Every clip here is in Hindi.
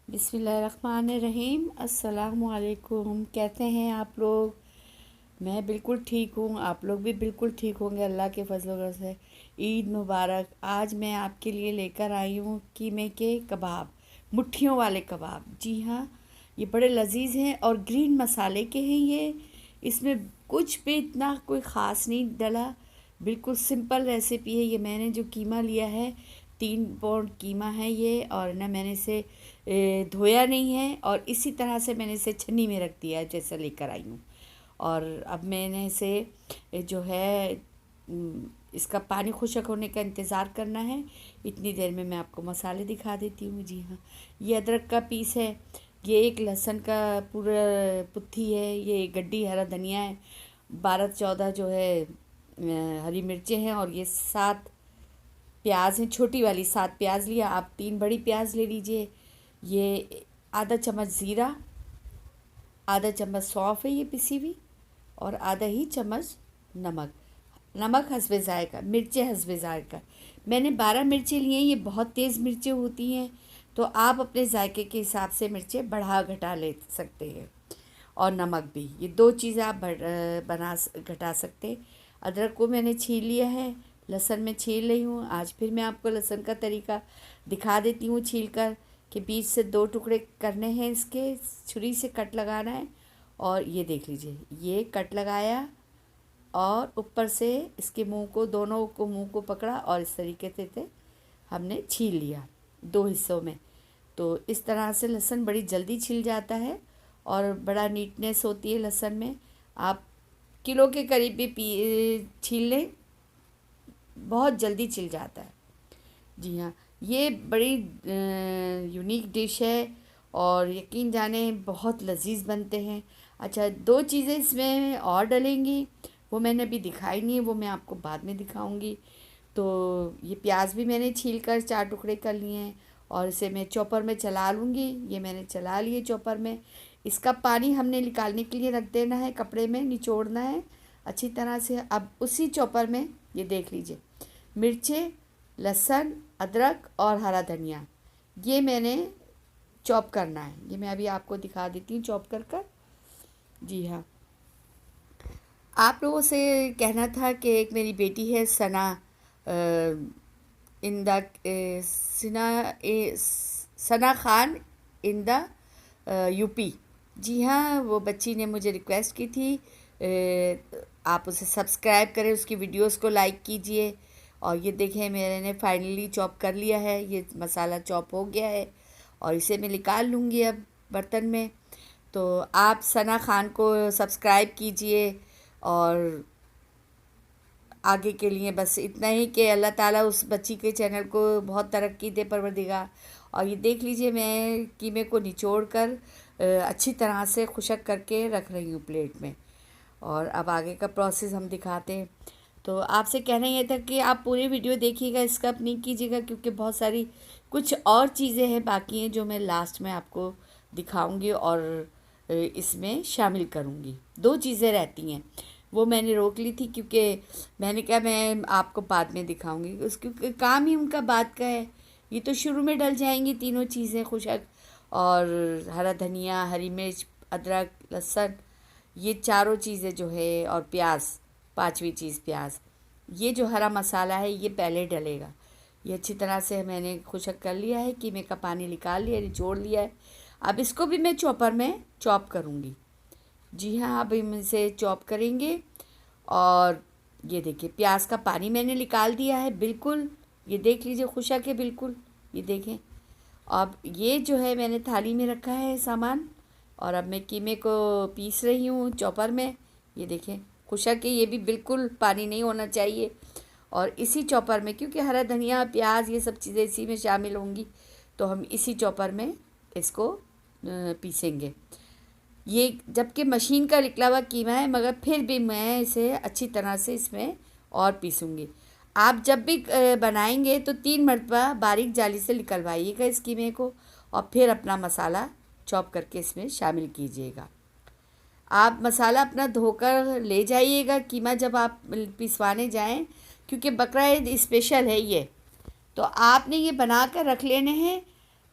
बिस्मिल्लाहिर्रहमानिर्रहीम। अस्सलाम वालेकुम। कहते हैं आप लोग? मैं बिल्कुल ठीक हूँ, आप लोग भी बिल्कुल ठीक होंगे अल्लाह के फजल से। ईद मुबारक। आज मैं आपके लिए लेकर आई हूँ कीमे के कबाब, मुट्ठियों वाले कबाब। जी हाँ, ये बड़े लजीज हैं और ग्रीन मसाले के हैं ये। इसमें कुछ भी इतना कोई ख़ास नहीं डला, बिल्कुल सिंपल रेसिपी है। ये मैंने जो कीमा लिया है 3 पाउंड कीमा है ये, और ना मैंने इसे धोया नहीं है, और इसी तरह से मैंने इसे छन्नी में रख दिया है जैसा लेकर आई हूँ। और अब मैंने इसे जो है इसका पानी खुशक होने का इंतज़ार करना है। इतनी देर में मैं आपको मसाले दिखा देती हूँ। जी हाँ, ये अदरक का पीस है, ये एक लहसुन का पूरा पुत्थी है, ये गड्डी हरा धनिया है, 12-14 जो है हरी मिर्चें हैं, और ये 7 प्याज हैं, छोटी वाली 7 प्याज लिया। आप 3 बड़ी प्याज ले लीजिए। ये आधा चम्मच ज़ीरा, आधा चम्मच सौंफ है ये पिसी हुई, और आधा ही चम्मच नमक। नमक हस्बे ज़ायक़ा, मिर्चें हस्बे ज़ायक़ा। मैंने 12 मिर्चें लिए हैं, ये बहुत तेज़ मिर्चें होती हैं, तो आप अपने जायके के हिसाब से मिर्चें बढ़ा घटा ले सकते हैं। और नमक भी, ये 2 चीज़ें आप घटा सकते। अदरक को मैंने छील लिया है, लहसुन में छील रही हूँ। आज फिर मैं आपको लहसुन का तरीका दिखा देती हूँ छील कर, कि बीच से 2 टुकड़े करने हैं इसके, छुरी से कट लगाना है। और ये देख लीजिए, ये कट लगाया, और ऊपर से इसके मुंह को, दोनों को मुंह को पकड़ा, और इस तरीके से हमने छील लिया 2 हिस्सों में। तो इस तरह से लहसुन बड़ी जल्दी छिल जाता है, और बड़ा नीटनेस होती है लहसुन में। आप किलो के करीब भी छील लें, बहुत जल्दी छिल जाता है। जी हाँ, ये बड़ी यूनिक डिश है, और यकीन जाने बहुत लजीज बनते हैं। अच्छा, 2 चीज़ें इसमें और डलेंगी, वो मैंने अभी दिखाई नहीं है, वो मैं आपको बाद में दिखाऊंगी। तो ये प्याज भी मैंने छील कर 4 टुकड़े कर लिए हैं, और इसे मैं चॉपर में चला लूँगी। ये मैंने चला लिए चॉपर में। इसका पानी हमने निकालने के लिए रख देना है, कपड़े में निचोड़ना है अच्छी तरह से। अब उसी चॉपर में ये देख लीजिए, मिर्चें, लहसुन, अदरक और हरा धनिया, ये मैंने चॉप करना है। ये मैं अभी आपको दिखा देती हूँ चॉप कर कर। जी हाँ, आप लोगों से कहना था कि एक मेरी बेटी है Sana, in the Sana Khan in the UP. जी हाँ, वो बच्ची ने मुझे रिक्वेस्ट की थी, आप उसे सब्सक्राइब करें, उसकी वीडियोस को लाइक कीजिए। और ये देखें, मैंने फाइनली चॉप कर लिया है, ये मसाला चॉप हो गया है, और इसे मैं निकाल लूँगी अब बर्तन में। तो आप सना खान को सब्सक्राइब कीजिए, और आगे के लिए बस इतना ही कि अल्लाह ताला उस बच्ची के चैनल को बहुत तरक्की दे परवरदिगार। और ये देख लीजिए, मैं कीमे को निचोड़ कर अच्छी तरह से खुशक करके रख रही हूँ प्लेट में। और अब आगे का प्रोसेस हम दिखाते हैं। तो आपसे कहना ये था कि आप पूरी वीडियो देखिएगा, स्किप नहीं कीजिएगा, क्योंकि बहुत सारी कुछ और चीज़ें हैं बाकी हैं जो मैं लास्ट में आपको दिखाऊंगी और इसमें शामिल करूंगी। 2 चीज़ें रहती हैं, वो मैंने रोक ली थी, क्योंकि मैंने कहा मैं आपको बाद में दिखाऊंगी, क्योंकि काम ही उनका बात का है। ये तो शुरू में डल जाएंगी तीनों चीज़ें, खुशक और हरा धनिया, हरी मिर्च, अदरक, लहसुन, ये चारों चीज़ें जो है, और प्याज, 5वीं चीज़ प्याज। ये जो हरा मसाला है ये पहले डलेगा। ये अच्छी तरह से मैंने खुशक कर लिया है, कीमे का पानी निकाल लिया, निचोड़ लिया है। अब इसको भी मैं चॉपर में चॉप करूँगी। जी हाँ, अब हम इसे चॉप करेंगे। और ये देखिए, प्याज का पानी मैंने निकाल दिया है बिल्कुल, ये देख लीजिए खुशक है बिल्कुल, ये देखें। अब ये जो है मैंने थाली में रखा है सामान, और अब मैं कीमे को पीस रही हूँ चॉपर में। ये देखें खुशक है, ये भी बिल्कुल पानी नहीं होना चाहिए। और इसी चॉपर में, क्योंकि हरा धनिया, प्याज, ये सब चीज़ें इसी में शामिल होंगी, तो हम इसी चॉपर में इसको पीसेंगे। ये जबकि मशीन का निकला हुआ कीमा है, मगर फिर भी मैं इसे अच्छी तरह से इसमें और पीसूँगी। आप जब भी बनाएंगे तो 3 मरतबा बारीक जाली से निकलवाइएगा इस कीमे को, और फिर अपना मसाला चॉप करके इसमें शामिल कीजिएगा। आप मसाला अपना धोकर ले जाइएगा कीमा जब आप पिसवाने जाएं, क्योंकि बकरा ईद स्पेशल है ये, तो आपने ये बना कर रख लेने हैं।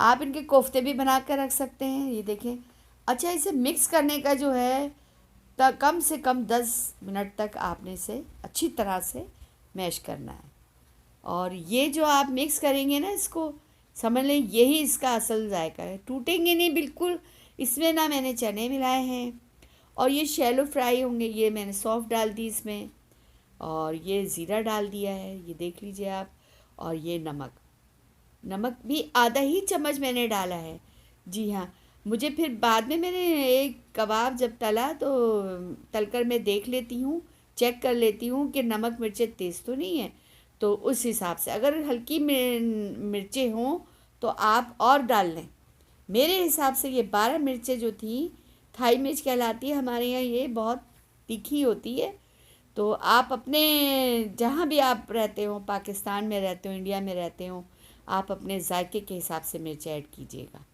आप इनके कोफ्ते भी बना कर रख सकते हैं। ये देखें। अच्छा, इसे मिक्स करने का जो है कम से कम 10 मिनट तक आपने इसे अच्छी तरह से मैश करना है। और ये जो आप मिक्स करेंगे ना, इसको समझ लें यही इसका असल जायका है। टूटेंगे नहीं बिल्कुल। इसमें ना मैंने चने मिलाए हैं और ये शैलो फ्राई होंगे। ये मैंने सौंफ डाल दी इसमें और ये ज़ीरा डाल दिया है, ये देख लीजिए आप। और ये नमक, नमक भी आधा ही चम्मच मैंने डाला है। जी हाँ। मुझे फिर बाद में मैंने एक कबाब जब तला तो तलकर मैं देख लेती हूँ, चेक कर लेती हूँ कि नमक मिर्चें तेज़ तो नहीं है। तो उस हिसाब से अगर हल्की मिर्चें हों तो आप और डाल लें। मेरे हिसाब से ये 12 मिर्चें जो थी, थाई मिर्च कहलाती है हमारे यहाँ, ये बहुत तीखी होती है। तो आप अपने जहाँ भी आप रहते हो, पाकिस्तान में रहते हो, इंडिया में रहते हो, आप अपने जायके के हिसाब से मिर्च ऐड कीजिएगा।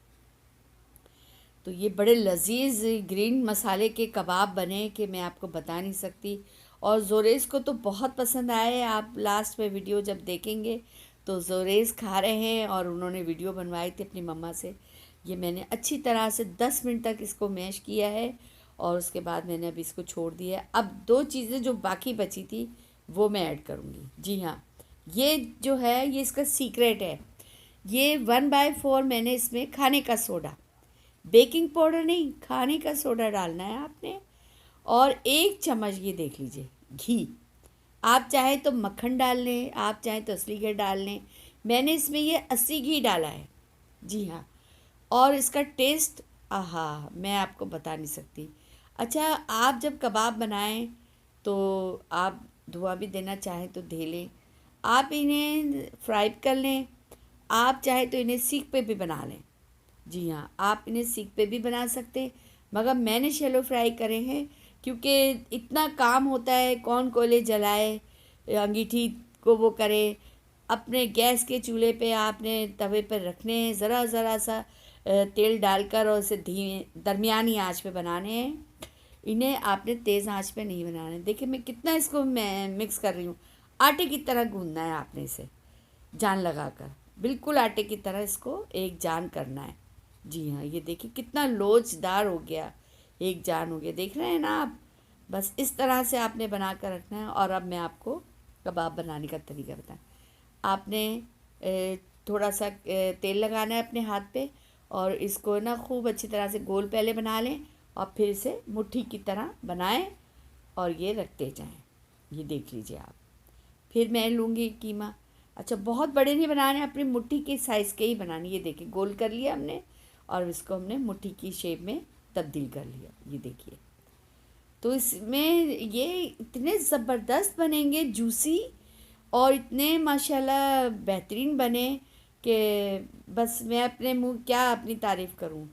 तो ये बड़े लजीज ग्रीन मसाले के कबाब बने कि मैं आपको बता नहीं सकती। और जोरेस को तो बहुत पसंद आए। आप लास्ट में वीडियो जब देखेंगे तो जोरेस खा रहे हैं और उन्होंने वीडियो बनवाई थी अपनी मम्मा से। ये मैंने अच्छी तरह से 10 मिनट तक इसको मैश किया है और उसके बाद मैंने अभी इसको छोड़ दिया है। अब 2 चीज़ें जो बाकी बची थी वो मैं ऐड करूँगी। जी हाँ, ये जो है ये इसका सीक्रेट है। ये 1/4 मैंने इसमें खाने का सोडा, बेकिंग पाउडर नहीं, खाने का सोडा डालना है आपने। और 1 चम्मच ये देख लीजिए घी। आप चाहे तो मक्खन डाल लें, आप चाहे तो असली घी डाल लें। मैंने इसमें ये असली घी डाला है। जी हाँ। और इसका टेस्ट, आहा, मैं आपको बता नहीं सकती। अच्छा, आप जब कबाब बनाएं तो आप धुआं भी देना चाहें तो दे लें। आप इन्हें फ्राई कर लें, आप चाहे तो इन्हें सीख पे भी बना लें। जी हाँ, आप इन्हें सीख पे भी बना सकते हैं, मगर मैंने शैलो फ्राई करे हैं क्योंकि इतना काम होता है, कौन कोयले जलाए, अंगीठी को वो करे। अपने गैस के चूल्हे पे आपने तवे पर रखने हैं, ज़रा ज़रा सा तेल डालकर और उसे धीमे दरमियानी आंच पे बनाने हैं। इन्हें आपने तेज़ आंच पे नहीं बनाना है। देखिए मैं कितना इसको मैं मिक्स कर रही हूँ। आटे की तरह गूंदना है आपने इसे, जान लगाकर, बिल्कुल आटे की तरह इसको एक जान करना है। जी हाँ, ये देखिए कितना लोचदार हो गया, एक जान हो गया, देख रहे हैं ना आप। बस इस तरह से आपने बना कर रखना है। और अब मैं आपको कबाब बनाने का तरीका बताएं। आपने थोड़ा सा तेल लगाना है अपने हाथ पे और इसको ना खूब अच्छी तरह से गोल पहले बना लें और फिर इसे मुट्ठी की तरह बनाएं और ये रखते जाएं। ये देख लीजिए आप। फिर मैं लूँगी कीमा। अच्छा, बहुत बड़े नहीं बनाने, अपनी मुट्ठी के साइज़ के ही बनाने। ये देखिए गोल कर लिया हमने और इसको हमने मुट्ठी की शेप में तब्दील कर लिया। ये देखिए, तो इसमें ये इतने ज़बरदस्त बनेंगे, जूसी, और इतने माशाल्लाह बेहतरीन बने कि बस मैं अपने मुंह क्या अपनी तारीफ़ करूं।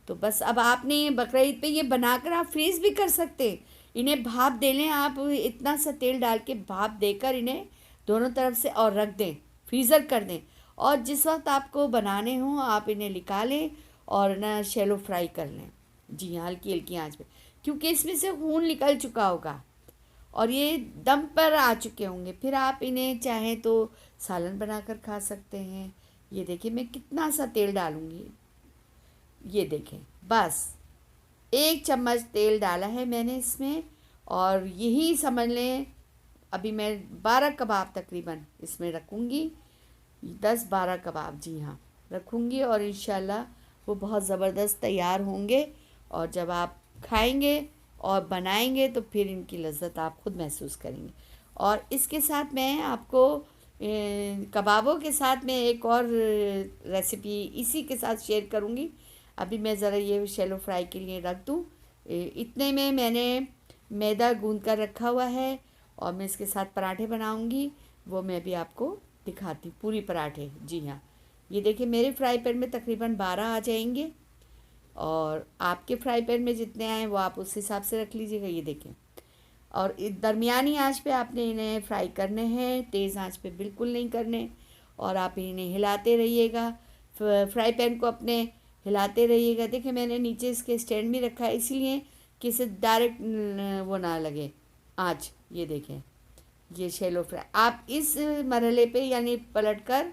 तो बस अब आपने ये बकरीद पे ये बनाकर आप फ्रीज़ भी कर सकते हैं। इन्हें भाप दे लें आप, इतना सा तेल डाल के भाप देकर इन्हें दोनों तरफ से और रख दें, फ्रीज़र कर दें। और जिस वक्त आपको बनाने हों आप इन्हें निकालें और ना शैलो फ्राई कर लें। जी हाँ, हल्की हल्की आंच पे, क्योंकि इसमें से खून निकल चुका होगा और ये दम पर आ चुके होंगे। फिर आप इन्हें चाहें तो सालन बनाकर खा सकते हैं। ये देखिए मैं कितना सा तेल डालूँगी। ये देखें, बस 1 चम्मच तेल डाला है मैंने इसमें। और यही समझ लें अभी मैं 12 कबाब तकरीबन इसमें रखूँगी, 10-12 कबाब, जी हाँ, रखूँगी। और इंशाल्लाह वो बहुत ज़बरदस्त तैयार होंगे और जब आप खाएंगे और बनाएंगे तो फिर इनकी लज़्ज़त आप ख़ुद महसूस करेंगे। और इसके साथ मैं आपको कबाबों के साथ मैं एक और रेसिपी इसी के साथ शेयर करूँगी। अभी मैं ज़रा ये शैलो फ्राई के लिए रख दूँ। इतने में मैंने मैदा गूंद कर रखा हुआ है और मैं इसके साथ पराठे बनाऊँगी, वो मैं भी आपको दिखाती हूँ, पूरी पराठे। जी हाँ, ये देखिए मेरे फ्राई पैन में तकरीबन 12 आ जाएंगे और आपके फ्राई पैन में जितने आए वो आप उस हिसाब से रख लीजिएगा। ये देखें, और दरमियानी आंच पे आपने इन्हें फ्राई करने हैं, तेज़ आंच पे बिल्कुल नहीं करने। और आप इन्हें हिलाते रहिएगा, फ्राई पैन को अपने हिलाते रहिएगा। देखिए मैंने नीचे इसके स्टैंड भी रखा है इसलिए कि इसे डायरेक्ट वो ना लगे आँच। ये देखें, ये शैलो फ्राई आप इस मरहले पे यानी पलट कर